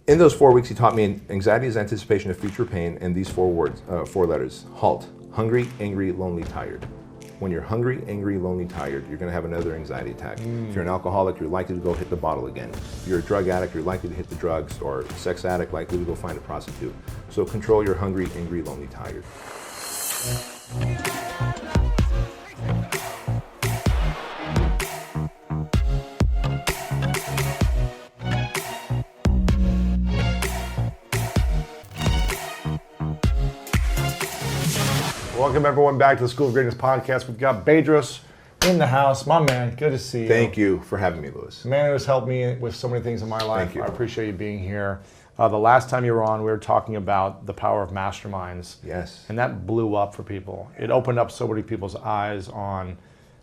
in those 4 weeks, he taught me anxiety is anticipation of future pain, and these 4 words, 4 letters: HALT. Hungry, angry, lonely, tired. When you're hungry, angry, lonely, tired, you're going to have another anxiety attack. If you're an alcoholic, you're likely to go hit the bottle again. If you're a drug addict, you're likely to hit the drugs, or a sex addict, likely to go find a prostitute. So control your hungry, angry, lonely, tired. Welcome everyone back to the School of Greatness podcast. We've got Bedros in the house. My man, good to see you. Thank you for having me, Louis. Man who has helped me with so many things in my life. Thank you. I appreciate you being here. The last time you were on, we were talking about the power of masterminds. Yes. And that blew up for people. It opened up so many people's eyes on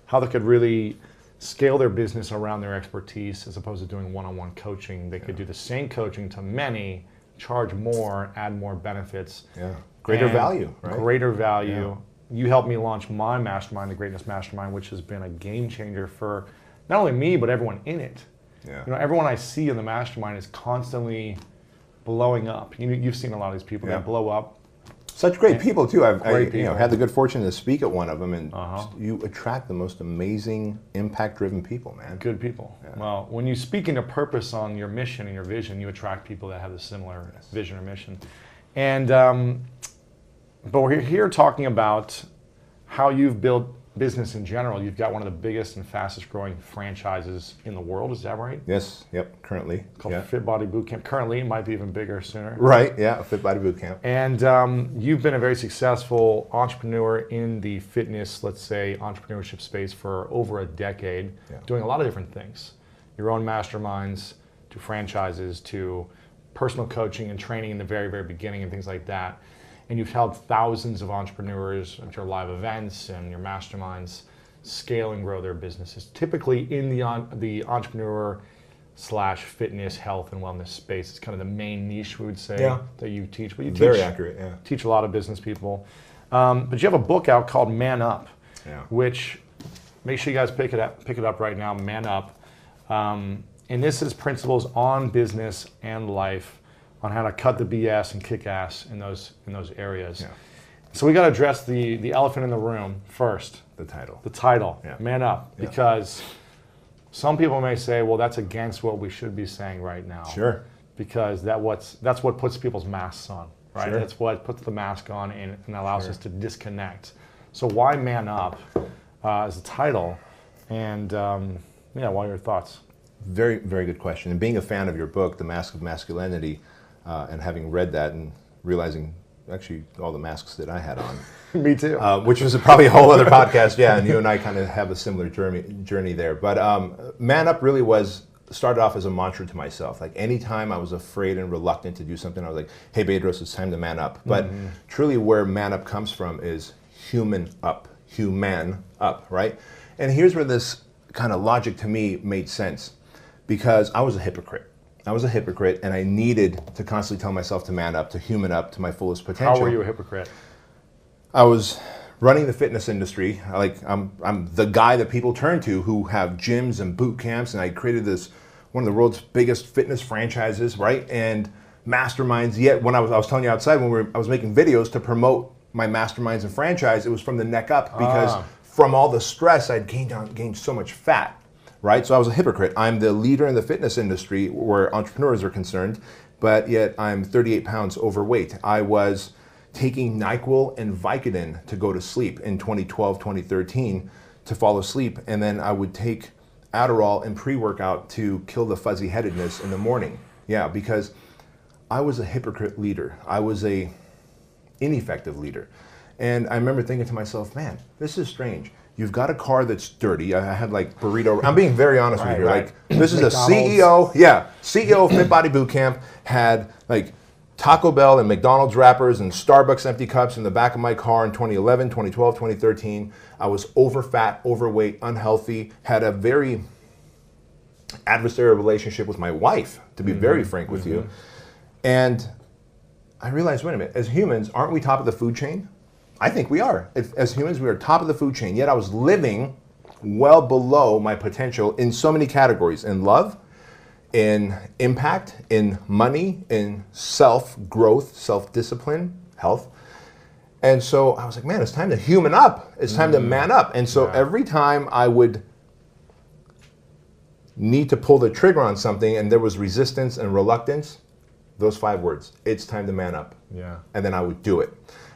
how they could really scale their business around their expertise as opposed to doing one-on-one coaching. They could do the same coaching to many, charge more, add more benefits. Yeah. Greater value, right? Greater value. Yeah. You helped me launch my mastermind, the Greatness Mastermind, which has been a game changer for not only me, but everyone in it. Yeah. You know, everyone I see in the mastermind is constantly blowing up. You've seen a lot of these people that blow up. Such great people too. I've people. had the good fortune to speak at one of them, and you attract the most amazing, impact-driven people, man. Good people. Yeah. Well, when you speak into purpose on your mission and your vision, you attract people that have a similar vision or mission. And but we're here talking about how you've built business in general. You've got one of the biggest and fastest growing franchises in the world, is that right? Yes, yep, currently. Called Fit Body Bootcamp. Currently, it might be even bigger sooner. Right, yeah, Fit Body Bootcamp. And you've been a very successful entrepreneur in the fitness, let's say, entrepreneurship space for over a decade, doing a lot of different things. Your own masterminds, to franchises, to personal coaching and training in the very, very beginning and things like that. And you've helped thousands of entrepreneurs at your live events and your masterminds scale and grow their businesses, typically in the entrepreneur / fitness, health, and wellness space. It's kind of the main niche, we would say, that you teach. But you very accurate, teach a lot of business people. But you have a book out called Man Up, which, make sure you guys pick it up right now, Man Up. And this is principles on business and life, on how to cut the BS and kick ass in those areas. Yeah. So we got to address the elephant in the room first. The title. The title, Man Up, because some people may say, well, that's against what we should be saying right now. Sure. Because that's what puts people's masks on, right? Sure. That's what puts the mask on and allows us to disconnect. So why Man Up as a title? And what are your thoughts? Very, very good question. And being a fan of your book, The Mask of Masculinity, and having read that and realizing actually all the masks that I had on. Me too. Which was probably a whole other podcast, and you and I kind of have a similar journey there. But Man Up really started off as a mantra to myself. Like anytime I was afraid and reluctant to do something, I was like, hey Bedros, it's time to man up. But truly where Man Up comes from is human up, right? And here's where this kind of logic to me made sense, because I was a hypocrite. And I needed to constantly tell myself to man up, to human up to my fullest potential. How were you a hypocrite? I was running the fitness industry. I'm the guy that people turn to who have gyms and boot camps, and I created one of the world's biggest fitness franchises, right? And masterminds. Yet when I was telling you outside, I was making videos to promote my masterminds and franchise, it was from the neck up, because from all the stress I'd gained so much fat. Right? So I was a hypocrite. I'm the leader in the fitness industry where entrepreneurs are concerned, but yet I'm 38 pounds overweight. I was taking NyQuil and Vicodin to go to sleep in 2012, 2013 to fall asleep, and then I would take Adderall and pre-workout to kill the fuzzy headedness in the morning. Yeah, because I was a hypocrite leader. I was a ineffective leader. And I remember thinking to myself, man, this is strange. You've got a car that's dirty. I had like burrito. I'm being very honest with you. Like, this is a CEO. Yeah, CEO of Fit Body Bootcamp had like Taco Bell and McDonald's wrappers and Starbucks empty cups in the back of my car in 2011, 2012, 2013. I was over fat, overweight, unhealthy. Had a very adversarial relationship with my wife, to be very frank with you. And I realized, wait a minute, as humans, aren't we top of the food chain? I think we are. As humans, we are top of the food chain, yet I was living well below my potential in so many categories, in love, in impact, in money, in self-growth, self-discipline, health. And so I was like, man, it's time to human up. It's time to man up. And so every time I would need to pull the trigger on something and there was resistance and reluctance, those 5 words, it's time to man up. Yeah. And then I would do it.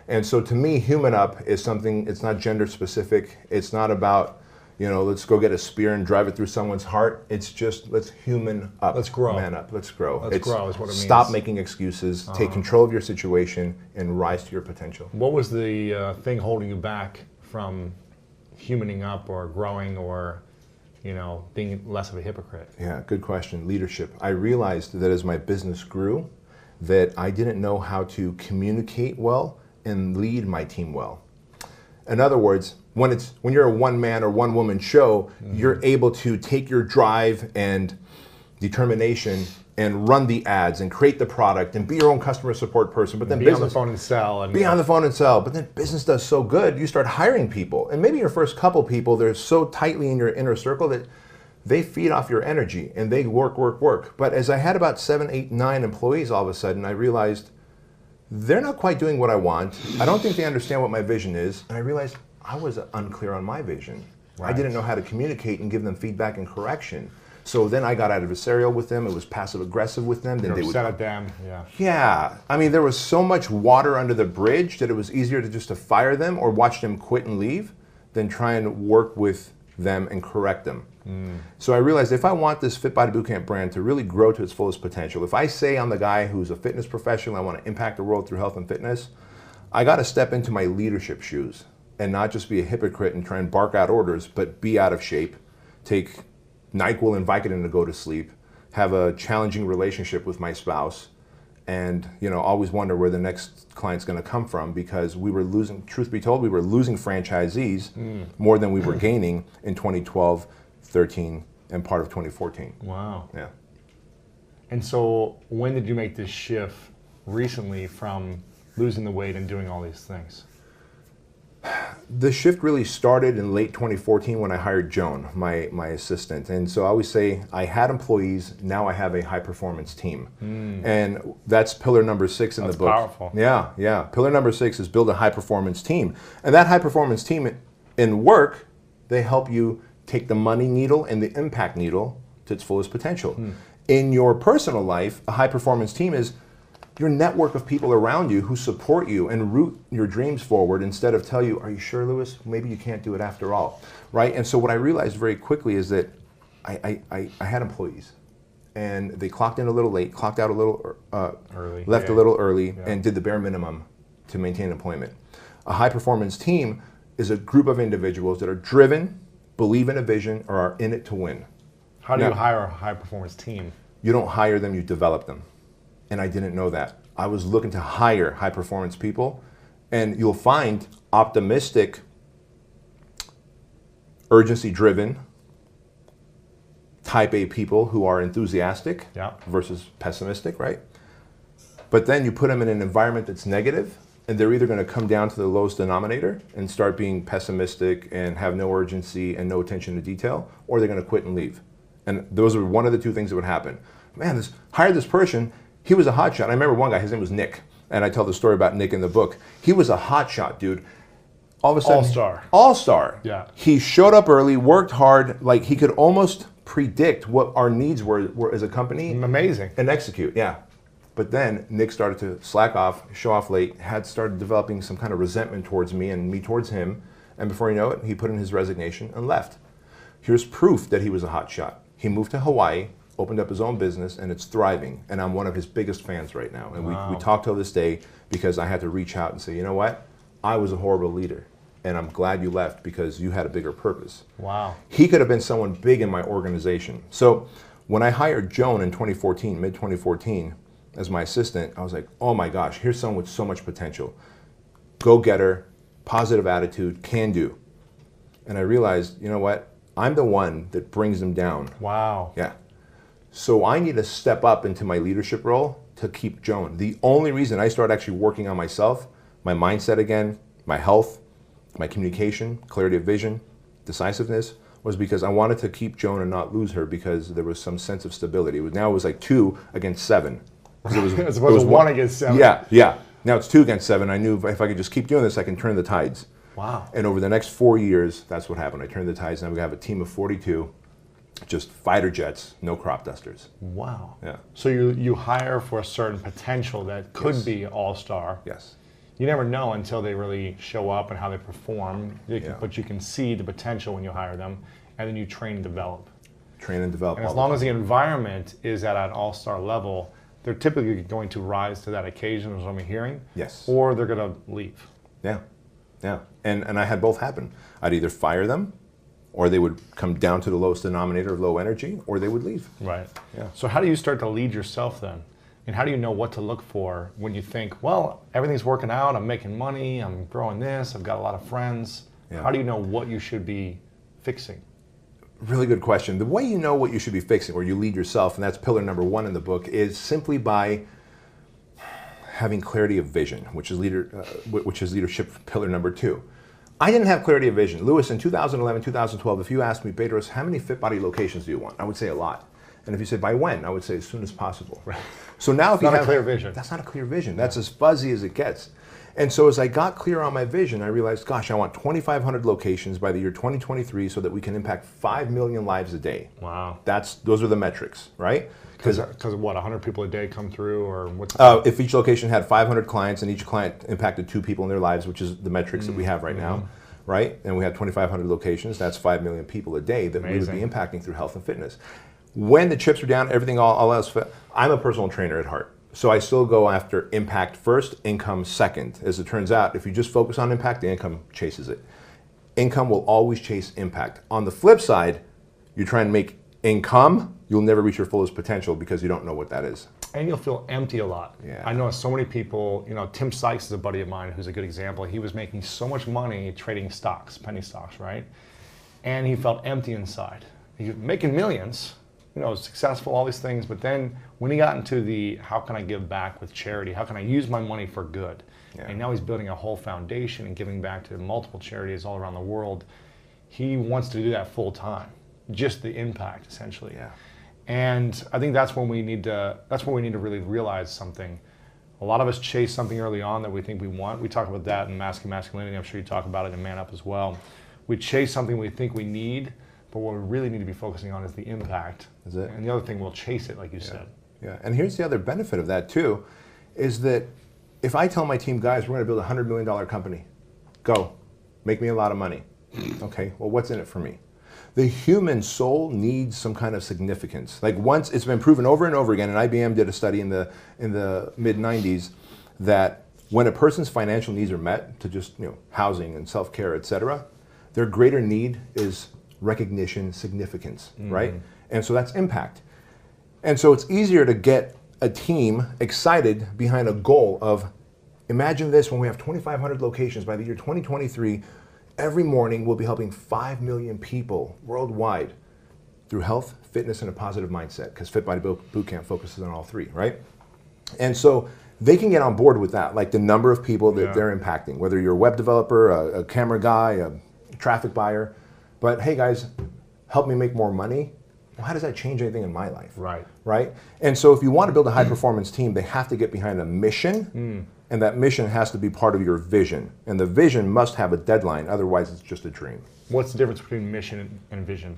And so to me, human up is something, it's not gender specific. It's not about, let's go get a spear and drive it through someone's heart. It's just, let's human up. Let's grow. Man up. Let's grow. Let's grow is what it means. Stop making excuses. Take control of your situation and rise to your potential. What was the thing holding you back from humaning up or growing or, being less of a hypocrite? Yeah, good question. Leadership. I realized that as my business grew, that I didn't know how to communicate well and lead my team well. In other words, when you're a one-man or one-woman show, you're able to take your drive and determination and run the ads and create the product and be your own customer support person. But then be on the phone and sell. Be on the phone and sell. But then business does so good, you start hiring people. And maybe your first couple people, they're so tightly in your inner circle that they feed off your energy and they work. But as I had about 7, 8, 9 employees, all of a sudden I realized they're not quite doing what I want. I don't think they understand what my vision is. And I realized I was unclear on my vision. Right. I didn't know how to communicate and give them feedback and correction. So then I got adversarial with them. It was passive aggressive with them. Then they would upset at them. Yeah. Yeah. I mean, there was so much water under the bridge that it was easier to fire them or watch them quit and leave than try and work with them and correct them. So I realized if I want this Fit Body Bootcamp brand to really grow to its fullest potential, if I say I'm the guy who's a fitness professional, I want to impact the world through health and fitness, I got to step into my leadership shoes and not just be a hypocrite and try and bark out orders, but be out of shape, take NyQuil and Vicodin to go to sleep, have a challenging relationship with my spouse, and always wonder where the next client's going to come from, because we were losing, truth be told, we were losing franchisees more than we were gaining in 2012, 13, and part of 2014. Wow. Yeah. And so when did you make this shift recently from losing the weight and doing all these things? The shift really started in late 2014 when I hired Joan, my assistant. And so I always say I had employees, now I have a high performance team. And that's pillar number 6 in the book. That's powerful. Yeah. Pillar number 6 is build a high performance team. And that high performance team in work, they help you take the money needle and the impact needle to its fullest potential. In your personal life, a high performance team is your network of people around you who support you and root your dreams forward instead of tell you, are you sure, Lewis? Maybe you can't do it after all, right? And so what I realized very quickly is that I had employees and they clocked in a little late, clocked out a little early, left a little early, and did the bare minimum to maintain employment. A high performance team is a group of individuals that are driven, believe in a vision, or are in it to win. How do you hire a high performance team? You don't hire them, you develop them. And I didn't know that. I was looking to hire high performance people, and you'll find optimistic, urgency driven, type A people who are enthusiastic versus pessimistic, right? But then you put them in an environment that's negative, and they're either going to come down to the lowest denominator and start being pessimistic and have no urgency and no attention to detail, or they're going to quit and leave. And those are one of the two things that would happen. Man, hired this person, he was a hotshot. I remember one guy, his name was Nick, and I tell the story about Nick in the book. He was a hotshot, dude. All of a sudden, all-star. Yeah. He showed up early, worked hard, like he could almost predict what our needs were as a company. Amazing. And execute, yeah. But then Nick started to slack off, show off late, had started developing some kind of resentment towards me and me towards him. And before you know it, he put in his resignation and left. Here's proof that he was a hotshot. He moved to Hawaii, opened up his own business, and it's thriving. And I'm one of his biggest fans right now. And we talk till this day because I had to reach out and say, you know what? I was a horrible leader. And I'm glad you left because you had a bigger purpose. Wow. He could have been someone big in my organization. So when I hired Joan in 2014, mid-2014, as my assistant, I was like, oh my gosh, here's someone with so much potential. Go-getter, positive attitude, can do. And I realized, you know what? I'm the one that brings them down. Wow. Yeah. So I need to step up into my leadership role to keep Joan. The only reason I started actually working on myself, my mindset again, my health, my communication, clarity of vision, decisiveness, was because I wanted to keep Joan and not lose her because there was some sense of stability. Now it was like 2 against 7. As opposed to 1 against 7. Yeah, yeah. Now it's 2 against 7. I knew if I could just keep doing this, I can turn the tides. Wow. And over the next 4 years, that's what happened. I turned the tides. Now we have a team of 42, just fighter jets, no crop dusters. Wow. Yeah. So you hire for a certain potential that could be all-star. Yes. You never know until they really show up and how they perform, but you can see the potential when you hire them, and then you train and develop. Train and develop. And as long as the environment is at an all-star level, they're typically going to rise to that occasion, as I'm hearing. Yes. Or they're going to leave. Yeah, yeah. And I had both happen. I'd either fire them, or they would come down to the lowest denominator of low energy, or they would leave. Right. Yeah. So how do you start to lead yourself then? And how do you know what to look for when you think, well, everything's working out, I'm making money, I'm growing this, I've got a lot of friends. Yeah. How do you know what you should be fixing? Really good question. The way you know what you should be fixing, or you lead yourself, and that's pillar number 1 in the book, is simply by having clarity of vision, which is leadership pillar number 2. I didn't have clarity of vision. Lewis, in 2011, 2012, if you asked me, Bedros, how many Fit Body locations do you want? I would say a lot. And if you said by when, I would say as soon as possible. Right. So now if you have not a clear vision. That's not a clear vision. That's as fuzzy as it gets. And so as I got clear on my vision, I realized, gosh, I want 2,500 locations by the year 2023 so that we can impact 5 million lives a day. Wow. Those are the metrics, right? Because what, 100 people a day come through, or what's if each location had 500 clients and each client impacted 2 people in their lives, which is the metrics that we have right now, right? And we had 2,500 locations, that's 5 million people a day that we would be impacting through health and fitness. When the chips are down, everything all else, I'm a personal trainer at heart. So I still go after impact first, income second. As it turns out, if you just focus on impact, the income chases it. Income will always chase impact. On the flip side, you try and make income, you'll never reach your fullest potential because you don't know what that is. And you'll feel empty a lot. Yeah. I know so many people, Tim Sykes is a buddy of mine who's a good example. He was making so much money trading stocks, penny stocks, right? And he felt empty inside. He was making millions, successful, all these things, but then when he got into the how can I give back with charity, how can I use my money for good, and now he's building a whole foundation and giving back to multiple charities all around the world. He wants to do that full time, just the impact essentially. Yeah. And I think that's when we need to really realize something. A lot of us chase something early on that we think we want. We talk about that in Masculinity. I'm sure you talk about it in Man Up as well. We chase something we think we need, but what we really need to be focusing on is the impact. Is it? And the other thing, we'll chase it, like you said. Yeah, and here's the other benefit of that too, is that if I tell my team, guys, we're going to build a $100 million company, go, make me a lot of money. Okay, well, what's in it for me? The human soul needs some kind of significance. Like once, it's been proven over and over again, and IBM did a study in the mid-90s that when a person's financial needs are met, to just housing and self-care, etc., their greater need is recognition, significance, right? And so that's impact. And so it's easier to get a team excited behind a goal of, imagine this, when we have 2,500 locations by the year 2023, every morning we'll be helping 5 million people worldwide through health, fitness, and a positive mindset, because Fit Body Bootcamp focuses on all 3, right? And so they can get on board with that, like the number of people that they're impacting, whether you're a web developer, a camera guy, a traffic buyer. But hey guys, help me make more money. Well, how does that change anything in my life? Right. Right? And so if you want to build a high performance team, they have to get behind a mission, and that mission has to be part of your vision. And the vision must have a deadline, otherwise it's just a dream. What's the difference between mission and vision?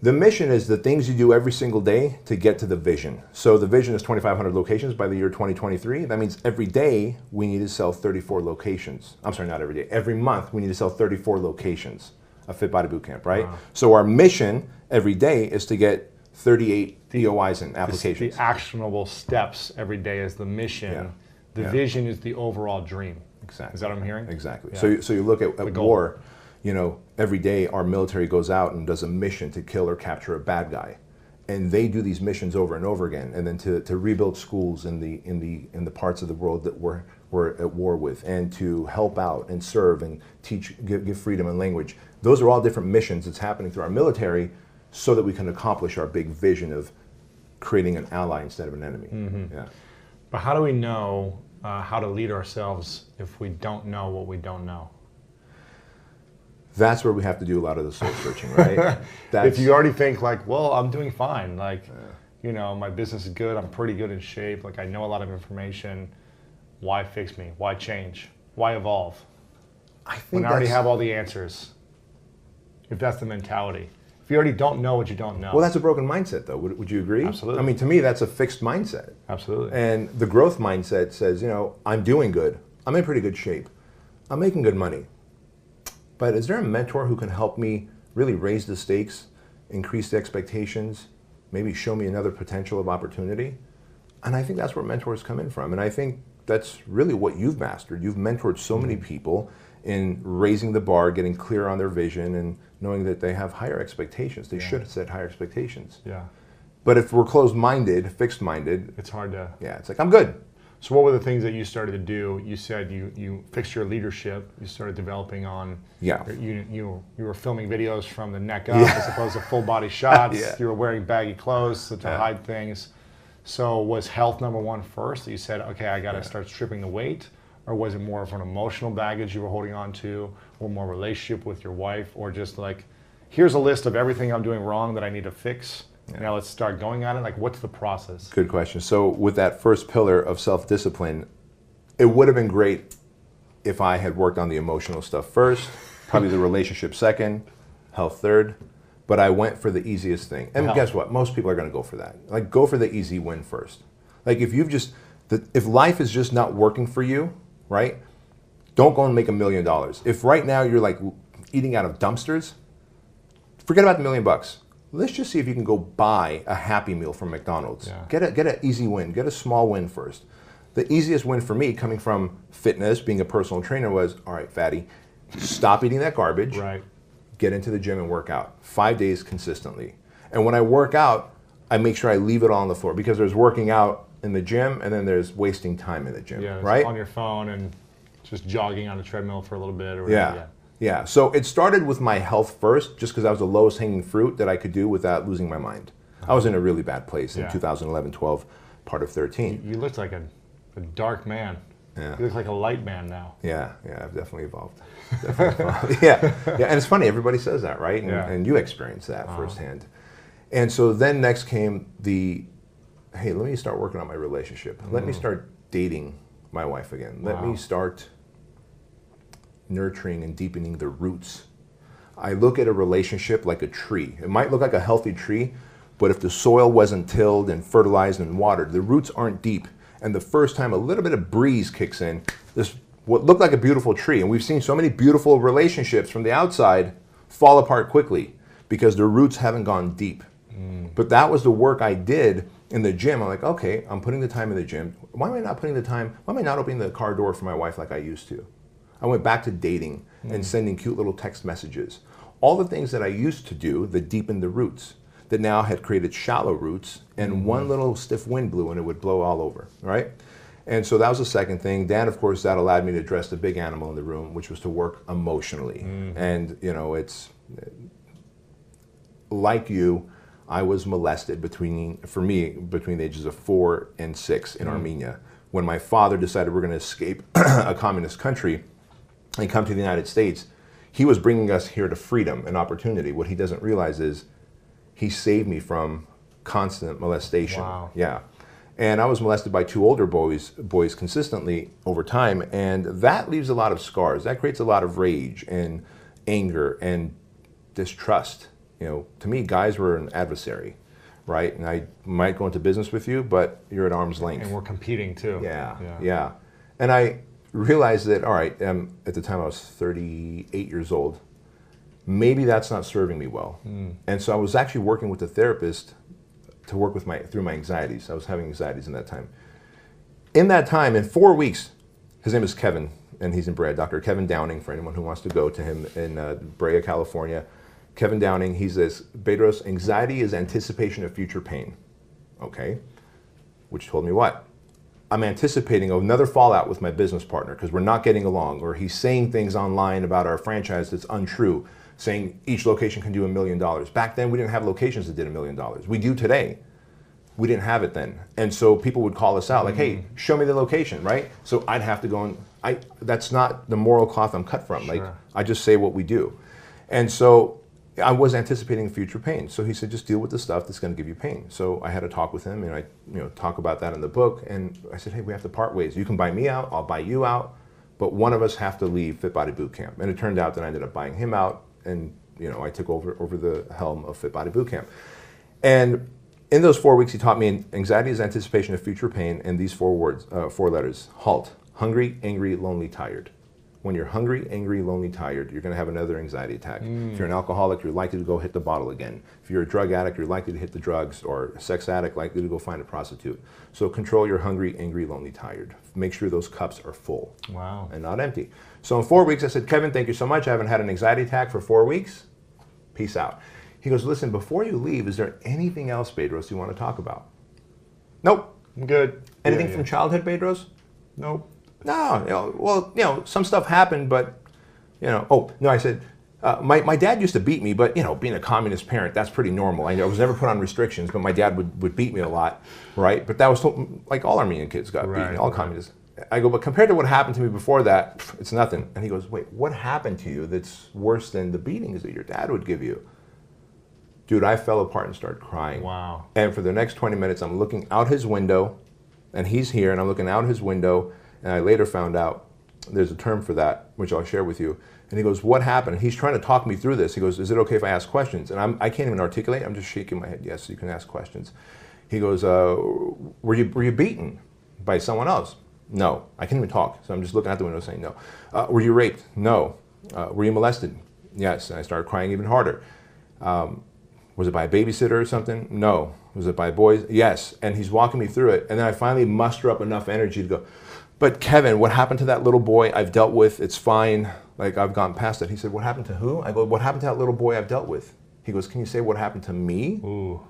The mission is the things you do every single day to get to the vision. So the vision is 2,500 locations by the year 2023. That means every day we need to sell 34 locations. I'm sorry, not every day. Every month we need to sell 34 locations of Fit Body Bootcamp, right? Wow. So our mission every day is to get 38 DOIs and applications. The actionable steps every day is the mission. Yeah. The vision is the overall dream. Exactly. Is that what I'm hearing? Exactly. Yeah. So you look at war, every day our military goes out and does a mission to kill or capture a bad guy. And they do these missions over and over again. And then to rebuild schools in the parts of the world that we're at war with, and to help out and serve and teach, give freedom and language. Those are all different missions that's happening through our military so that we can accomplish our big vision of creating an ally instead of an enemy. Yeah. But how do we know how to lead ourselves if we don't know what we don't know? That's where we have to do a lot of the soul searching, right? If you already think like, well, I'm doing fine, like, you know, my business is good, I'm pretty good in shape, like I know a lot of information, why fix me? Why change? Why evolve? I think When I already have all the answers. If that's the mentality. If you already don't know what you don't know. Well, that's a broken mindset, though. Would you agree? Absolutely. I mean, to me, that's a fixed mindset. Absolutely. And the growth mindset says, you know, I'm doing good. I'm in pretty good shape. I'm making good money. But is there a mentor who can help me really raise the stakes, increase the expectations, maybe show me another potential of opportunity? And I think that's where mentors come in from. And I think that's really what you've mastered. You've mentored so many people in raising the bar, getting clear on their vision, and knowing that they have higher expectations. They should have set higher expectations. Yeah. But if we're closed-minded, fixed-minded, It's hard to. yeah, it's like, I'm good. So what were the things that you started to do? You said you fixed your leadership. You started developing on. Yeah. You were filming videos from the neck up as opposed to full body shots. Yeah. You were wearing baggy clothes to hide things. So was health number one first? That you said, okay, I got to start stripping the weight, or was it more of an emotional baggage you were holding on to, or more relationship with your wife, or just like, here's a list of everything I'm doing wrong that I need to fix. Now let's start going at it. Like, what's the process? Good question. So with that first pillar of self-discipline, it would have been great if I had worked on the emotional stuff first, probably the relationship second, health third, but I went for the easiest thing. And guess what? Most people are going to go for that. Like, go for the easy win first. Like, if if life is just not working for you, right? Don't go and make $1 million. If right now you're like eating out of dumpsters, forget about the $1 million. Let's just see if you can go buy a Happy Meal from McDonald's. Yeah. Get an easy win. Get a small win first. The easiest win for me, coming from fitness, being a personal trainer, was, all right, fatty, stop eating that garbage. Right. Get into the gym and work out 5 days consistently. And when I work out, I make sure I leave it all on the floor, because there's working out in the gym and then there's wasting time in the gym. Yeah. Right. On your phone and just jogging on a treadmill for a little bit. Or Yeah. whatever. Yeah. So it started with my health first, just because I was the lowest hanging fruit that I could do without losing my mind. I was in a really bad place in 2011, 12, part of 13. You looked like a dark man. Yeah. You look like a light man now. Yeah. I've definitely evolved. Yeah. And it's funny, everybody says that, right? And you experienced that firsthand. And so then next came hey, let me start working on my relationship. Let me start dating my wife again. Let me start nurturing and deepening the roots. I look at a relationship like a tree. It might look like a healthy tree, but if the soil wasn't tilled and fertilized and watered, the roots aren't deep. And the first time a little bit of breeze kicks in, this what looked like a beautiful tree, and we've seen so many beautiful relationships from the outside fall apart quickly because their roots haven't gone deep. But that was the work I did in the gym. I'm like, okay, I'm putting the time in the gym. Why am I not putting the time? Why am I not opening the car door for my wife like I used to? I went back to dating and sending cute little text messages. All the things that I used to do that deepened the roots, that now had created shallow roots, and one little stiff wind blew and it would blow all over, right? And so that was the second thing. Then, of course, that allowed me to address the big animal in the room, which was to work emotionally. And, you know, it's like you, I was molested between the ages of 4 and 6 in Armenia. When my father decided we're going to escape a communist country and come to the United States, he was bringing us here to freedom and opportunity. What he doesn't realize is he saved me from constant molestation. Wow. Yeah. And I was molested by 2 older boys consistently over time, and that leaves a lot of scars. That creates a lot of rage and anger and distrust. You know, to me, guys were an adversary, right? And I might go into business with you, but you're at arm's length. And we're competing too. Yeah. And I realized that, all right, at the time I was 38 years old, maybe that's not serving me well. And so I was actually working with a therapist to work with through my anxieties. I was having anxieties in that time. In that time, in 4 weeks, his name is Kevin, and he's in Brea, Dr. Kevin Downing, for anyone who wants to go to him in Brea, California. Kevin Downing, he says, Bedros, anxiety is anticipation of future pain. Okay, which told me what? I'm anticipating another fallout with my business partner because we're not getting along, or he's saying things online about our franchise that's untrue, saying each location can do $1 million. Back then, we didn't have locations that did $1 million. We do today. We didn't have it then. And so people would call us out like, hey, show me the location, right? So I'd have to go and, that's not the moral cloth I'm cut from. Sure. Like, I just say what we do. And so I was anticipating future pain. So he said, just deal with the stuff that's going to give you pain. So I had a talk with him, and I talk about that in the book. And I said, hey, we have to part ways. You can buy me out, I'll buy you out, but one of us have to leave Fit Body Boot Camp. And it turned out that I ended up buying him out, and I took over the helm of Fit Body Boot Camp. And in those 4 weeks, he taught me anxiety is anticipation of future pain, and these 4 words, 4 letters: HALT, hungry, angry, lonely, tired. When you're hungry, angry, lonely, tired, you're going to have another anxiety attack. If you're an alcoholic, you're likely to go hit the bottle again. If you're a drug addict, you're likely to hit the drugs, or a sex addict, likely to go find a prostitute. So control your hungry, angry, lonely, tired. Make sure those cups are full. Wow. And not empty. So in 4 weeks, I said, Kevin, thank you so much. I haven't had an anxiety attack for 4 weeks. Peace out. He goes, listen, before you leave, is there anything else, Bedros, you want to talk about? Nope. I'm good. Anything from childhood, Bedros? Nope. No, some stuff happened, but, oh, no, I said, my dad used to beat me, but, being a communist parent, that's pretty normal. I was never put on restrictions, but my dad would beat me a lot, right? But that was like all Armenian kids got beaten, all communists. I go, but compared to what happened to me before that, it's nothing. And he goes, wait, what happened to you that's worse than the beatings that your dad would give you? Dude, I fell apart and started crying. Wow. And for the next 20 minutes, I'm looking out his window, and he's here, and I'm looking out his window, and I later found out there's a term for that, which I'll share with you. And he goes, what happened? And he's trying to talk me through this. He goes, is it okay if I ask questions? And I can't even articulate. I'm just shaking my head. Yes, you can ask questions. He goes, were you beaten by someone else? No. I can't even talk. So I'm just looking out the window saying no. Were you raped? No. Were you molested? Yes. And I started crying even harder. Was it by a babysitter or something? No. Was it by boys? Yes. And he's walking me through it. And then I finally muster up enough energy to go, but Kevin, what happened to that little boy? I've dealt with. It's fine. Like, I've gone past it. He said, what happened to who? I go, what happened to that little boy I've dealt with? He goes, can you say what happened to me? Ooh.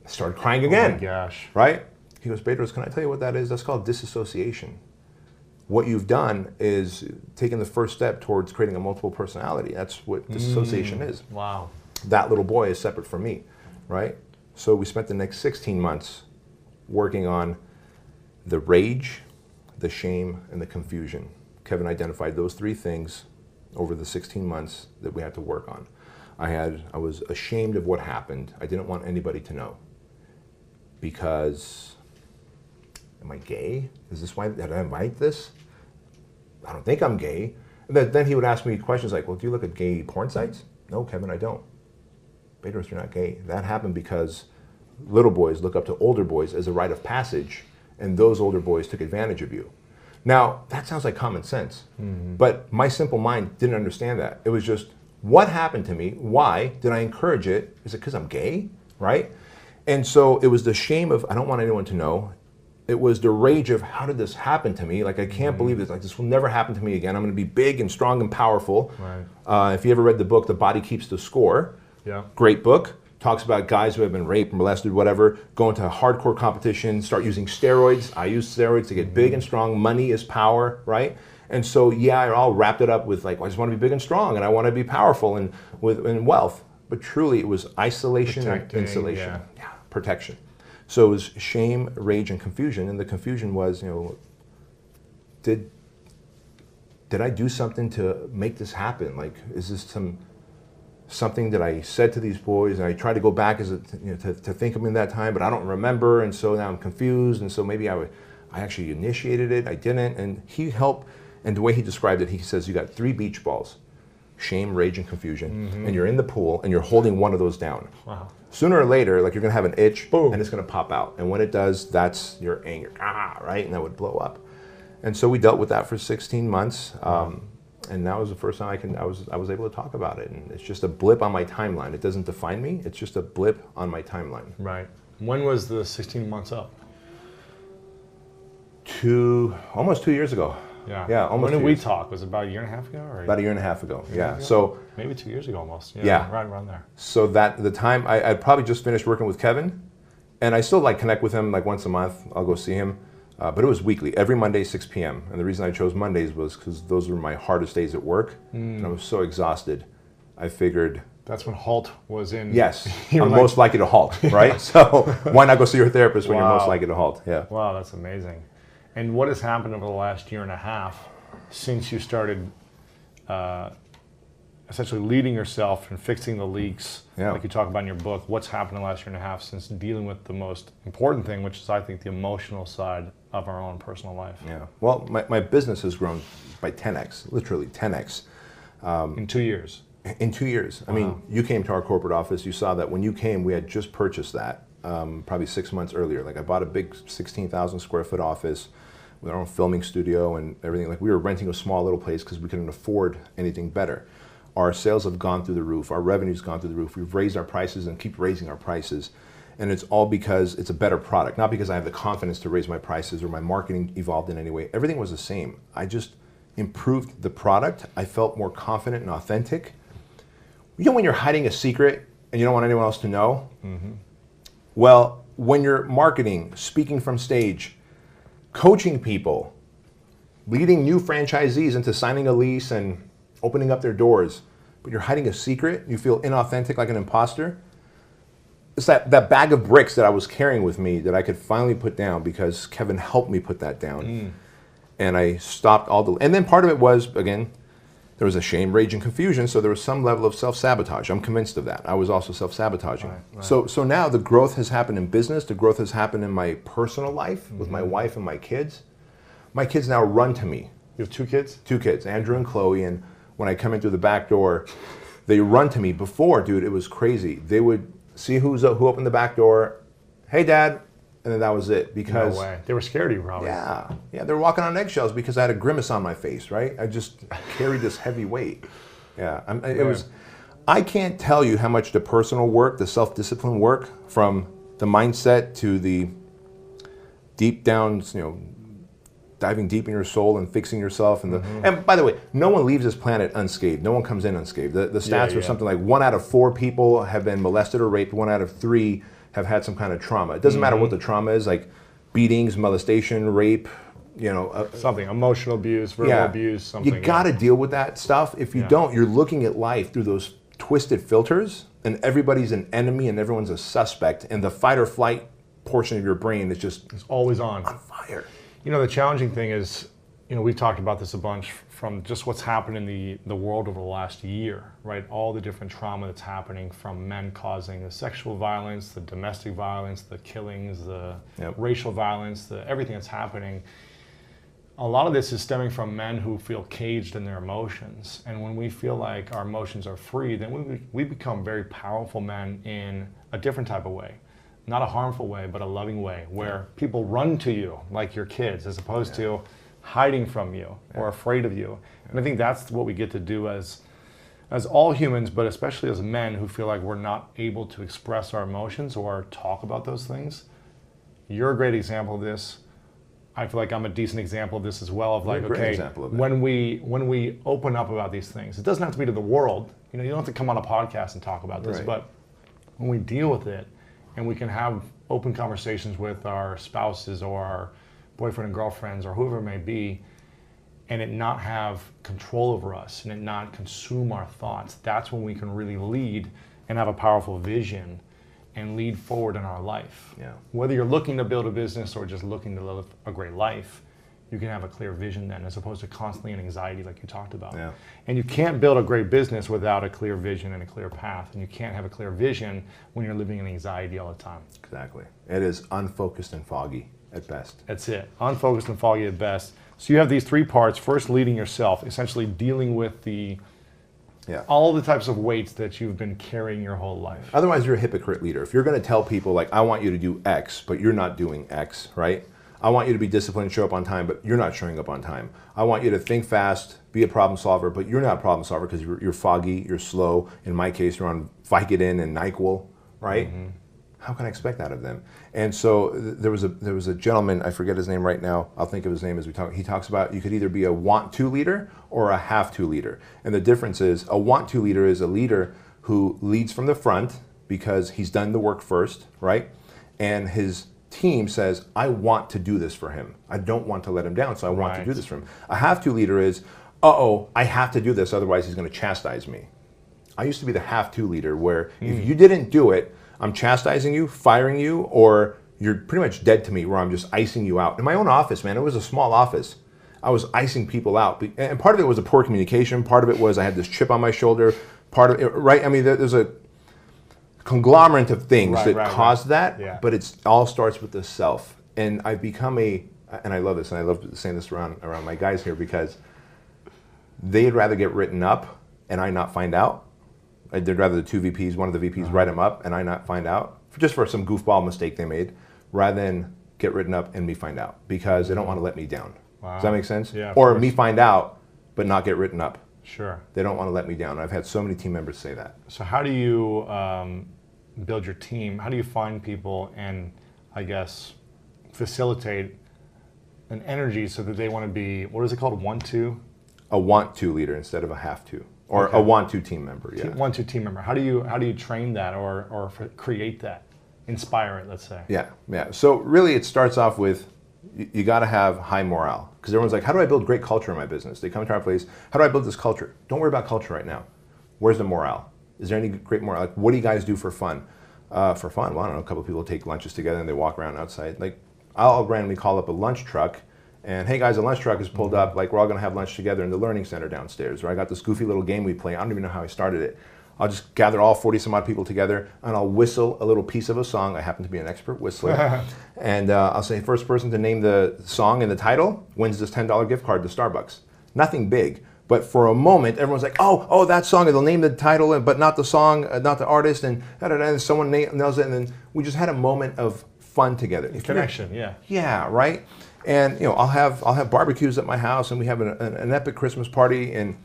I started crying again. Oh my gosh. Right? He goes, Bedros, can I tell you what that is? That's called disassociation. What you've done is taken the first step towards creating a multiple personality. That's what disassociation is. Wow. That little boy is separate from me, right? So we spent the next 16 months working on the rage, the shame, and the confusion. Kevin identified those 3 things over the 16 months that we had to work on. I was ashamed of what happened. I didn't want anybody to know. Because, am I gay? Is this why, did I invite this? I don't think I'm gay. And then he would ask me questions like, well, do you look at gay porn sites? No, Kevin, I don't. Bedros, you're not gay. That happened because little boys look up to older boys as a rite of passage, and those older boys took advantage of you. Now, that sounds like common sense, but my simple mind didn't understand that. It was just, what happened to me? Why did I encourage it? Is it because I'm gay, right? And so it was the shame of, I don't want anyone to know. It was the rage of, how did this happen to me? Like, I can't believe this. Like, this will never happen to me again. I'm going to be big and strong and powerful. Right. If you ever read the book, The Body Keeps the Score, Yeah. great book. Talks about guys who have been raped, molested, whatever, go into hardcore competition, start using steroids. I use steroids to get big and strong. Money is power, right? And so, yeah, I all wrapped it up with like, well, I just want to be big and strong, and I want to be powerful and with wealth. But truly, it was isolation and insulation, protection. So it was shame, rage, and confusion. And the confusion was, did I do something to make this happen? Like, is this something that I said to these boys, and I tried to go back to think of them in that time, but I don't remember, and so now I'm confused, and so maybe I actually initiated it, I didn't, and he helped, and the way he described it, he says you got 3 beach balls, shame, rage, and confusion, and you're in the pool, and you're holding one of those down. Wow. Sooner or later, like, you're gonna have an itch, boom, and it's gonna pop out, and when it does, that's your anger, right, and that would blow up. And so we dealt with that for 16 months, and that was the first time I was able to talk about it. And it's just a blip on my timeline. It doesn't define me. It's just a blip on my timeline. Right. When was the 16 months up? Almost 2 years ago. Yeah. Yeah. Almost. When did we talk? Was it about a year and a half ago? Or about a year and a half ago. Yeah. Ago? So maybe 2 years ago almost. Yeah. Right around there. So that the time I'd probably just finished working with Kevin, and I still like connect with him like once a month. I'll go see him. But it was weekly, every Monday, 6 p.m. And the reason I chose Mondays was because those were my hardest days at work. And I was so exhausted. I figured... That's when HALT was in... Yes, I'm most likely to halt, right? So why not go see your therapist when you're most likely to halt? Yeah. Wow, that's amazing. And what has happened over the last year and a half since you started essentially leading yourself and fixing the leaks, Yeah. like you talk about in your book. What's happened in the last year and a half since dealing with the most important thing, which is, I think, the emotional side of our own personal life. Yeah. Well, my business has grown by 10x, literally 10x. In 2 years. In 2 years. I mean, you came to our corporate office. You saw that when you came, we had just purchased that probably 6 months earlier. Like I bought a big 16,000 square foot office with our own filming studio and everything. Like we were renting a small little place because we couldn't afford anything better. Our sales have gone through the roof. Our revenue's gone through the roof. We've raised our prices and keep raising our prices. And it's all because it's a better product, not because I have the confidence to raise my prices or my marketing evolved in any way. Everything was the same. I just improved the product. I felt more confident and authentic. You know when you're hiding a secret and you don't want anyone else to know? Mm-hmm. Well, when you're marketing, speaking from stage, coaching people, leading new franchisees into signing a lease and opening up their doors, but you're hiding a secret, you feel inauthentic like an imposter, it's that bag of bricks that I was carrying with me that I could finally put down because Kevin helped me put that down. And I stopped and then part of it was, again, there was a shame, rage, and confusion, so there was some level of self-sabotage. I'm convinced of that. I was also self-sabotaging. Right. So now the growth has happened in business, the growth has happened in my personal life with my wife and my kids. My kids now run to me. You have 2 kids? 2 kids, Andrew and Chloe, and when I come in through the back door, they run to me. Before, dude, it was crazy. They would see who opened the back door, hey, Dad, and then that was it. Because no way. They were scared of you, probably. Yeah, they were walking on eggshells because I had a grimace on my face, right? I just carried this heavy weight. Yeah, I can't tell you how much the personal work, the self-discipline work, from the mindset to the deep down, diving deep in your soul and fixing yourself. And by the way, no one leaves this planet unscathed. No one comes in unscathed. The stats are something like 1 out of 4 people have been molested or raped. 1 out of 3 have had some kind of trauma. It doesn't matter what the trauma is, like beatings, molestation, rape, something, emotional abuse, verbal abuse, something. You got to deal with that stuff. If you don't, you're looking at life through those twisted filters, and everybody's an enemy and everyone's a suspect, and the fight or flight portion of your brain is just It's always on fire. The challenging thing is, we've talked about this a bunch from just what's happened in the world over the last year, right? All the different trauma that's happening from men causing the sexual violence, the domestic violence, the killings, the racial violence, everything that's happening. A lot of this is stemming from men who feel caged in their emotions. And when we feel like our emotions are free, then we become very powerful men in a different type of way. Not a harmful way, but a loving way, where people run to you like your kids, as opposed to hiding from you or afraid of you. And I think that's what we get to do as all humans, but especially as men who feel like we're not able to express our emotions or talk about those things. You're a great example of this. I feel like I'm a decent example of this as well, of like, okay, when we open up about these things, it doesn't have to be to the world. You don't have to come on a podcast and talk about this, but when we deal with it, and we can have open conversations with our spouses or our boyfriend and girlfriends or whoever it may be, and it not have control over us and it not consume our thoughts, that's when we can really lead and have a powerful vision and lead forward in our life. Yeah. Whether you're looking to build a business or just looking to live a great life, you can have a clear vision then, as opposed to constantly in anxiety like you talked about. Yeah. And you can't build a great business without a clear vision and a clear path. And you can't have a clear vision when you're living in anxiety all the time. Exactly. It is unfocused and foggy at best. That's it. Unfocused and foggy at best. So you have these 3 parts. First, leading yourself, essentially dealing with all the types of weights that you've been carrying your whole life. Otherwise, you're a hypocrite leader. If you're going to tell people, like, I want you to do X, but you're not doing X, right? I want you to be disciplined and show up on time, but you're not showing up on time. I want you to think fast, be a problem solver, but you're not a problem solver because you're foggy, you're slow. In my case, you're on Vicodin and NyQuil, right? How can I expect that of them? And so there was a gentleman, I forget his name right now, I'll think of his name as we talk. He talks about you could either be a want-to leader or a have-to leader. And the difference is a want-to leader is a leader who leads from the front because he's done the work first, right? And his team says, I want to do this for him. I don't want to let him down, so I want to do this for him. A have-to leader is, I have to do this, otherwise he's going to chastise me. I used to be the have-to leader where if you didn't do it, I'm chastising you, firing you, or you're pretty much dead to me where I'm just icing you out. In my own office, man, it was a small office. I was icing people out. And part of it was a poor communication. Part of it was I had this chip on my shoulder. Part of it, right? I mean, there's a conglomerate of things that caused that, but it all starts with the self. And I've become and I love this, and I love saying this around my guys here, because they'd rather get written up and I not find out. They'd rather the two VPs, one of the VPs write them up and I not find out, just for some goofball mistake they made, rather than get written up and me find out, because they don't want to let me down. Wow. Does that make sense? Yeah. Or me find out but not get written up. Sure. They don't want to let me down. I've had so many team members say that. So how do you build your team? How do you find people and, I guess, facilitate an energy so that they want to be, what is it called, a want-to leader instead of a have-to, or a want-to team member. Yeah. Want-to team member. How do you train that or create that, inspire it? Let's say. Yeah. So really, it starts off with you got to have high morale, because everyone's like, how do I build great culture in my business? They come to our place. How do I build this culture? Don't worry about culture right now. Where's the morale? Is there any great morale? Like, what do you guys do for fun? For fun, well, I don't know. A couple of people take lunches together and they walk around outside. Like, I'll randomly call up a lunch truck. And hey guys, a lunch truck is pulled up, like we're all gonna have lunch together in the learning center downstairs, where I got this goofy little game we play. I don't even know how I started it. I'll just gather all 40 some odd people together and I'll whistle a little piece of a song. I happen to be an expert whistler. And I'll say, first person to name the song and the title wins this $10 gift card to Starbucks. Nothing big, but for a moment, everyone's like, oh, that song, and they'll name the title, but not the song, not the artist, and and someone nails it, and then we just had a moment of fun together. Connection, yeah. Yeah, right? And you know, I'll have barbecues at my house, and we have an epic Christmas party, and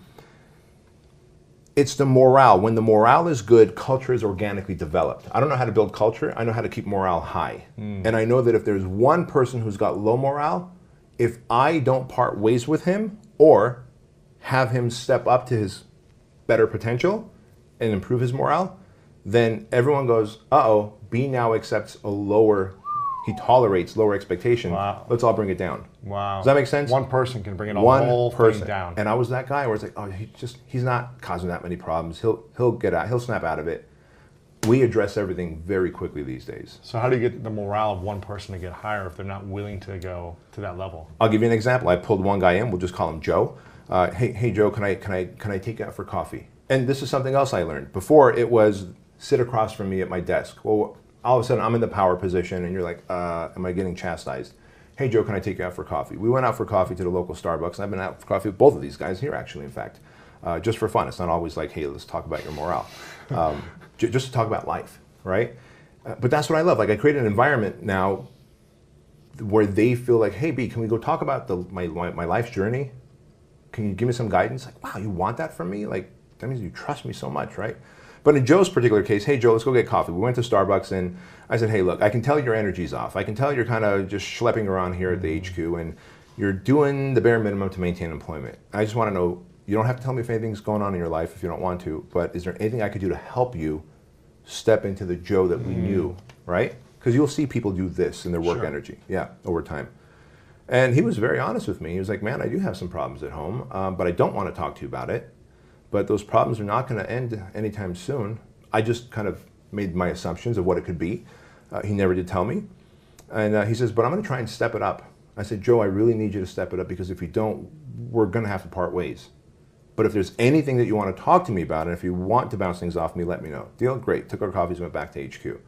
it's the morale. When the morale is good, culture is organically developed. I don't know how to build culture. I know how to keep morale high. And I know that if there's one person who's got low morale, if I don't part ways with him or have him step up to his better potential and improve his morale, then everyone goes, uh-oh, B now accepts a lower, he tolerates lower expectation. Wow. Let's all bring it down. Wow. Does that make sense? One person can bring it all whole thing down. And I was that guy where it's like, oh, he's not causing that many problems. He'll snap out of it. We address everything very quickly these days. So how do you get the morale of one person to get higher if they're not willing to go to that level? I'll give you an example. I pulled one guy in. We'll just call him Joe. Hey Joe, can I take you out for coffee? And this is something else I learned. Before it was sit across from me at my desk. Well, all of a sudden I'm in the power position, and you're like, am I getting chastised? Hey Joe, can I take you out for coffee? We went out for coffee to the local Starbucks, and I've been out for coffee with both of these guys here, actually, in fact, just for fun. It's not always like, hey, let's talk about your morale. Just to talk about life, right? But that's what I love. Like, I create an environment now where they feel like, hey B, can we go talk about my life's journey? Can you give me some guidance? Like, wow, you want that from me? Like, that means you trust me so much, right? But in Joe's particular case, hey Joe, let's go get coffee. We went to Starbucks, and I said, hey look, I can tell your energy's off. I can tell you're kind of just schlepping around here at the HQ, and you're doing the bare minimum to maintain employment. I just want to know, you don't have to tell me if anything's going on in your life if you don't want to, but is there anything I could do to help you step into the Joe that we knew, right? Because you'll see people do this in their work energy, over time. And he was very honest with me. He was like, man, I do have some problems at home, but I don't want to talk to you about it. But those problems are not going to end anytime soon. I just kind of made my assumptions of what it could be. He never did tell me. And he says, but I'm going to try and step it up. I said, Joe, I really need you to step it up, because if you don't, we're going to have to part ways. But if there's anything that you want to talk to me about, and if you want to bounce things off me, let me know. Deal? Great. Took our coffees, went back to HQ.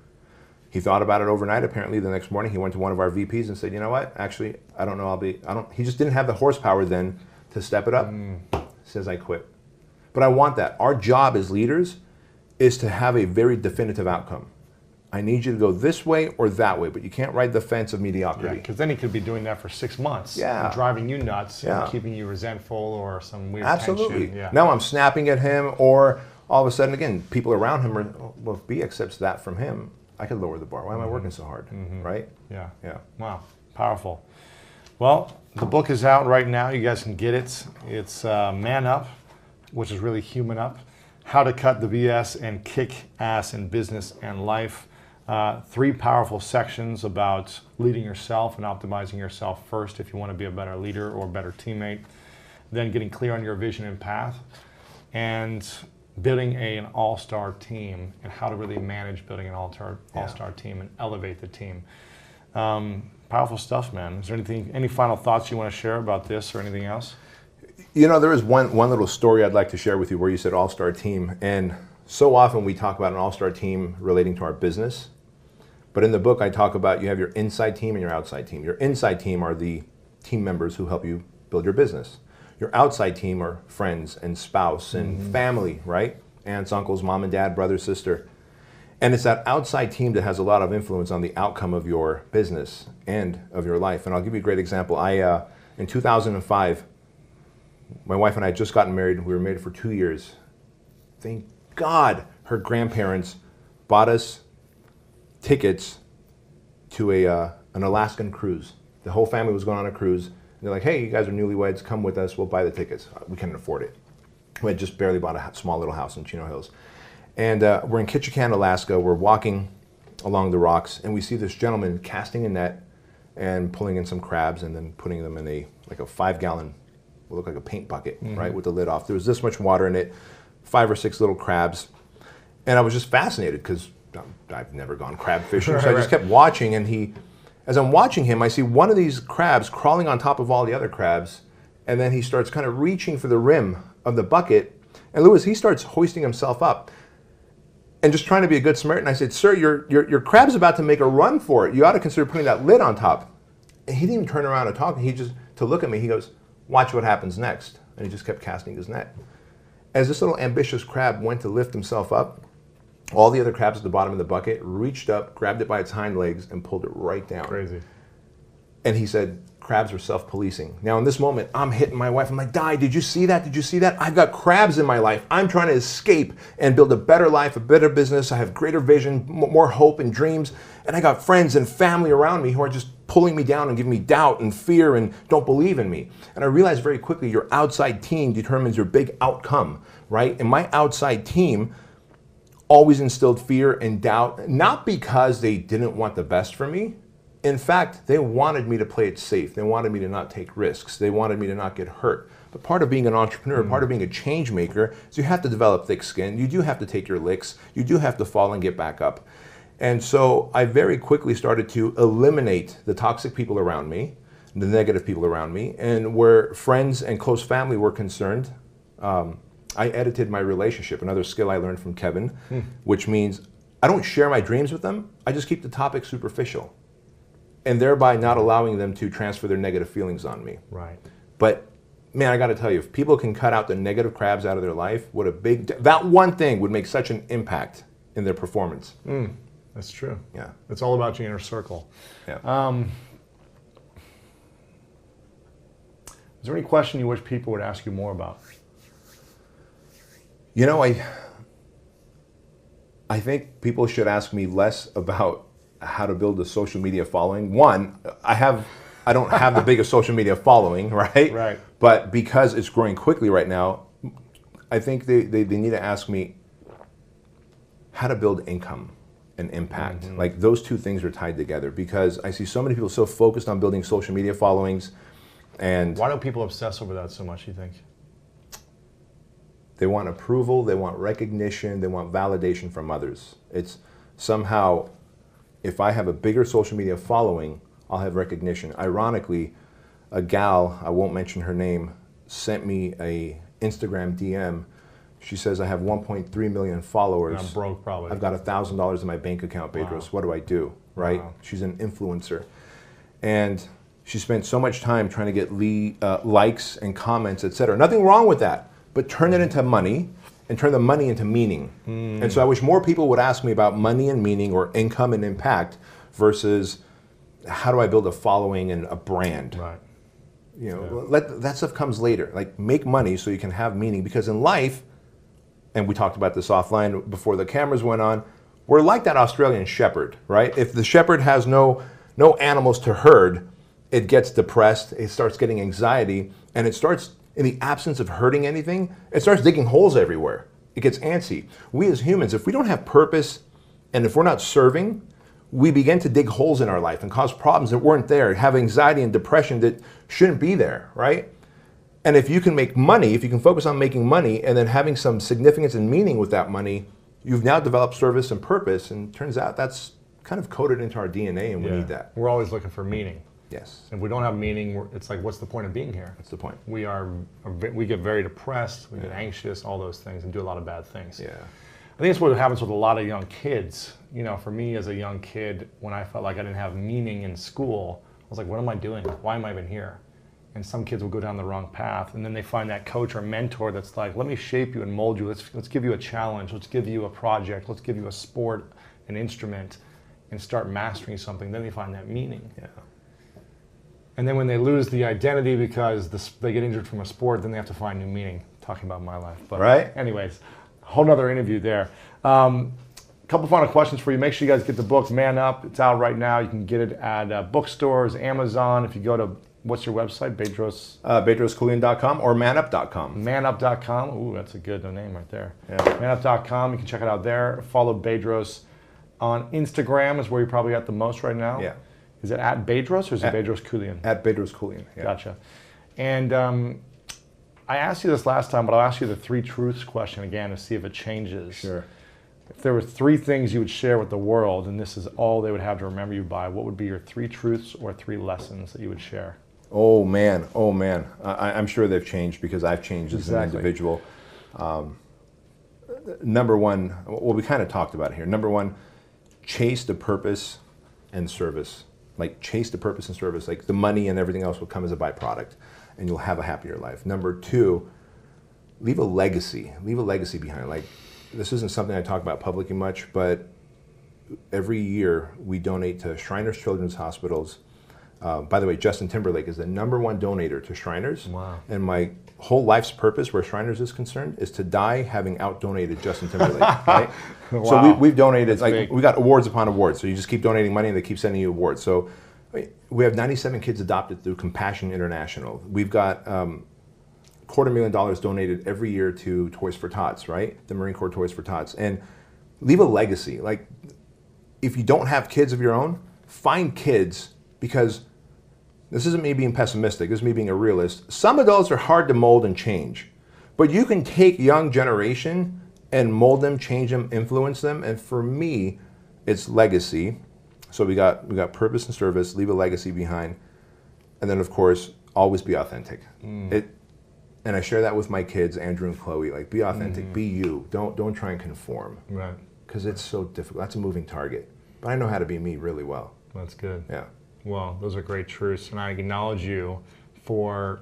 He thought about it overnight. Apparently the next morning he went to one of our VPs and said, you know what, actually, I don't know, he just didn't have the horsepower then to step it up. Says, I quit. But I want that. Our job as leaders is to have a very definitive outcome. I need you to go this way or that way, but you can't ride the fence of mediocrity. Because then he could be doing that for 6 months, driving you nuts, and keeping you resentful or some weird tension. Yeah. Now I'm snapping at him, or all of a sudden, again, people around him are, well, if B accepts that from him, I could lower the bar. Why am I working so hard, right? Yeah. Wow, powerful. Well, the book is out right now. You guys can get it. It's Man Up, which is really human up. How to cut the BS and kick ass in business and life. 3 powerful sections about leading yourself and optimizing yourself first if you want to be a better leader or a better teammate. Then getting clear on your vision and path. And building an all-star team, and how to really manage building an all-star team and elevate the team. Powerful stuff, man. Is there any final thoughts you want to share about this or anything else? You know, there is one little story I'd like to share with you where you said all-star team. And so often we talk about an all-star team relating to our business. But in the book, I talk about you have your inside team and your outside team. Your inside team are the team members who help you build your business. Your outside team are friends and spouse and family, right? Aunts, uncles, mom and dad, brother, sister. And it's that outside team that has a lot of influence on the outcome of your business and of your life. And I'll give you a great example. In 2005, my wife and I had just gotten married. We were married for 2 years. Thank God her grandparents bought us tickets to an Alaskan cruise. The whole family was going on a cruise. And they're like, hey, you guys are newlyweds, come with us, we'll buy the tickets. We couldn't afford it. We had just barely bought a small little house in Chino Hills. And we're in Ketchikan, Alaska. We're walking along the rocks, and we see this gentleman casting a net and pulling in some crabs and then putting them in a 5-gallon, will look like a paint bucket, right, with the lid off. There was this much water in it, 5 or 6 little crabs. And I was just fascinated because I've never gone crab fishing, so I just kept watching. And as I'm watching him, I see one of these crabs crawling on top of all the other crabs, and then he starts kind of reaching for the rim of the bucket. And Louis, he starts hoisting himself up and just trying to be a good Samaritan. I said, sir, your crab's about to make a run for it. You ought to consider putting that lid on top. And he didn't even turn around and talk. To look at me, he goes, watch what happens next. And he just kept casting his net. As this little ambitious crab went to lift himself up, all the other crabs at the bottom of the bucket reached up, grabbed it by its hind legs, and pulled it right down. Crazy. And he said, crabs are self-policing. Now, in this moment, I'm hitting my wife. I'm like, Di, did you see that? Did you see that? I've got crabs in my life. I'm trying to escape and build a better life, a better business. I have greater vision, more hope and dreams. And I got friends and family around me who are just pulling me down and giving me doubt and fear and don't believe in me. And I realized very quickly your outside team determines your big outcome, right? And my outside team always instilled fear and doubt, not because they didn't want the best for me. In fact, they wanted me to play it safe. They wanted me to not take risks. They wanted me to not get hurt. But part of being an entrepreneur, part of being a change maker, is you have to develop thick skin. You do have to take your licks. You do have to fall and get back up. And so I very quickly started to eliminate the toxic people around me, the negative people around me, and where friends and close family were concerned, I edited my relationship, another skill I learned from Kevin, which means I don't share my dreams with them. I just keep the topic superficial, and thereby not allowing them to transfer their negative feelings on me. Right. But man, I got to tell you, if people can cut out the negative crabs out of their life, that one thing would make such an impact in their performance. That's true. Yeah. It's all about your inner circle. Yeah. Is there any question you wish people would ask you more about? You know, I think people should ask me less about how to build a social media following. One, I don't have the biggest social media following, right? Right. But because it's growing quickly right now, I think they need to ask me how to build income and impact. Like those two things are tied together, because I see so many people so focused on building social media followings. And why do people obsess over that so much, you think? They want approval, they want recognition, they want validation from others. It's somehow, if I have a bigger social media following, I'll have recognition. Ironically, a gal, I won't mention her name, sent me a Instagram DM. She says, I have 1.3 million followers. And I'm broke, probably. I've got $1,000 in my bank account, Bedros. Wow. What do I do, right? Wow. She's an influencer. And she spent so much time trying to get likes and comments, etc. Nothing wrong with that. But turn it into money, and turn the money into meaning. And so I wish more people would ask me about money and meaning, or income and impact, versus how do I build a following and a brand. Right. You know, that stuff comes later. Like, make money so you can have meaning, because in life, and we talked about this offline before the cameras went on, we're like that Australian shepherd, right? If the shepherd has no animals to herd, it gets depressed, it starts getting anxiety, and it starts, in the absence of hurting anything, it starts digging holes everywhere. It gets antsy. We as humans, if we don't have purpose and if we're not serving, we begin to dig holes in our life and cause problems that weren't there, have anxiety and depression that shouldn't be there, right? And if you can make money, if you can focus on making money and then having some significance and meaning with that money, you've now developed service and purpose, and turns out that's kind of coded into our DNA, and we need that. We're always looking for meaning. Yes. If we don't have meaning, it's like, what's the point of being here? That's the point. We get very depressed, we get anxious, all those things, and do a lot of bad things. Yeah. I think it's what happens with a lot of young kids. You know, for me as a young kid, when I felt like I didn't have meaning in school, I was like, what am I doing? Why am I even here? And some kids will go down the wrong path, and then they find that coach or mentor that's like, let me shape you and mold you. Let's give you a challenge. Let's give you a project. Let's give you a sport, an instrument, and start mastering something. Then they find that meaning. Yeah. And then when they lose the identity because they get injured from a sport, then they have to find new meaning. Talking about my life. But right. Anyways, whole nother interview there. Couple final questions for you. Make sure you guys get the book, Man Up. It's out right now. You can get it at bookstores, Amazon. If you go to, what's your website? Bedros? BedrosKeuilian.com or manup.com. Manup.com. Ooh, that's a good name right there. Yeah. Manup.com. You can check it out there. Follow Bedros on Instagram is where you're probably at the most right now. Yeah. Is it at Bedros or is it Bedros Keuilian? At Bedros Keuilian. Yeah. Gotcha. And I asked you this last time, but I'll ask you the 3 truths question again to see if it changes. Sure. If there were 3 things you would share with the world, and this is all they would have to remember you by, what would be your 3 truths or 3 lessons that you would share? Oh man. I'm sure they've changed because I've changed as an individual. Number one, well, we kind of talked about it here. Number one, chase the purpose and service. Like chase the purpose and service. Like the money and everything else will come as a byproduct, and you'll have a happier life. Number 2, leave a legacy. Leave a legacy behind. Like this isn't something I talk about publicly much, but every year we donate to Shriners Children's Hospitals. By the way, Justin Timberlake is the #1 donator to Shriners. Wow. And my whole life's purpose where Shriners is concerned is to die having out-donated Justin Timberlake, right? Wow. So we've donated, That's big. we got awards upon awards. So you just keep donating money and they keep sending you awards. So we have 97 kids adopted through Compassion International. We've got $250,000 donated every year to Toys for Tots, right? The Marine Corps Toys for Tots. And leave a legacy. Like, if you don't have kids of your own, find kids, because this isn't me being pessimistic, this is me being a realist. Some adults are hard to mold and change, but you can take young generation and mold them, change them, influence them. And for me, it's legacy. So we got purpose and service, leave a legacy behind. And then of course, always be authentic. And I share that with my kids, Andrew and Chloe, like be authentic, be you. Don't try and conform. Right. Because it's so difficult. That's a moving target. But I know how to be me really well. That's good. Yeah. Well, those are great truths, and I acknowledge you for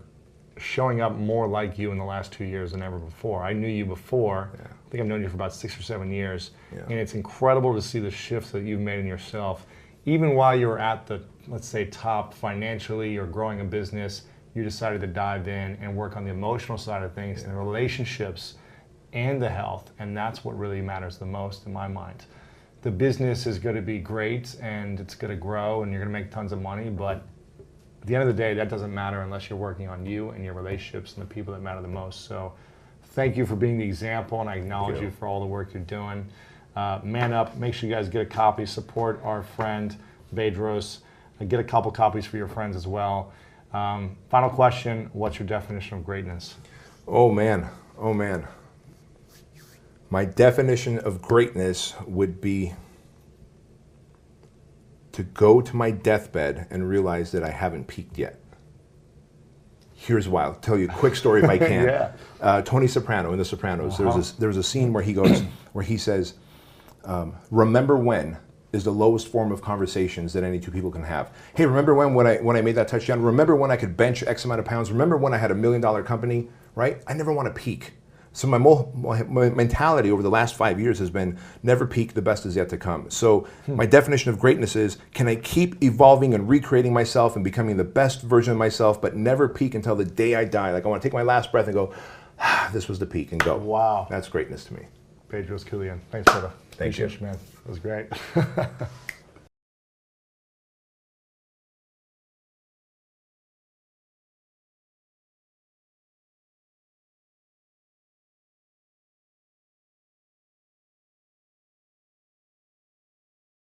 showing up more like you in the last 2 years than ever before. I knew you before. Yeah. I think I've known you for about 6 or 7 years, Yeah. and it's incredible to see the shifts that you've made in yourself. Even while you were at the, let's say, top financially or growing a business, you decided to dive in and work on the emotional side of things and the relationships and the health, and that's what really matters the most in my mind. The business is going to be great and it's going to grow and you're going to make tons of money, but at the end of the day, that doesn't matter unless you're working on you and your relationships and the people that matter the most. So thank you for being the example, and I acknowledge you for all the work you're doing. Man up. Make sure you guys get a copy. Support our friend Bedros. Get a couple copies for your friends as well. Final question, what's your definition of greatness? Oh man. My definition of greatness would be to go to my deathbed and realize that I haven't peaked yet. Here's why. I'll tell you a quick story if I can. Tony Soprano in The Sopranos. There was a scene where he says, remember when is the lowest form of conversations that any 2 people can have. Hey, remember when I made that touchdown? Remember when I could bench X amount of pounds? Remember when I had $1 million company, right? I never want to peak. So my mentality over the last 5 years has been never peak, the best is yet to come. So my definition of greatness is, can I keep evolving and recreating myself and becoming the best version of myself, but never peak until the day I die? Like I want to take my last breath and go, this was the peak, and go. Wow. That's greatness to me. Bedros Keuilian. Thanks, brother. Thank you. Appreciate you, man. It was great.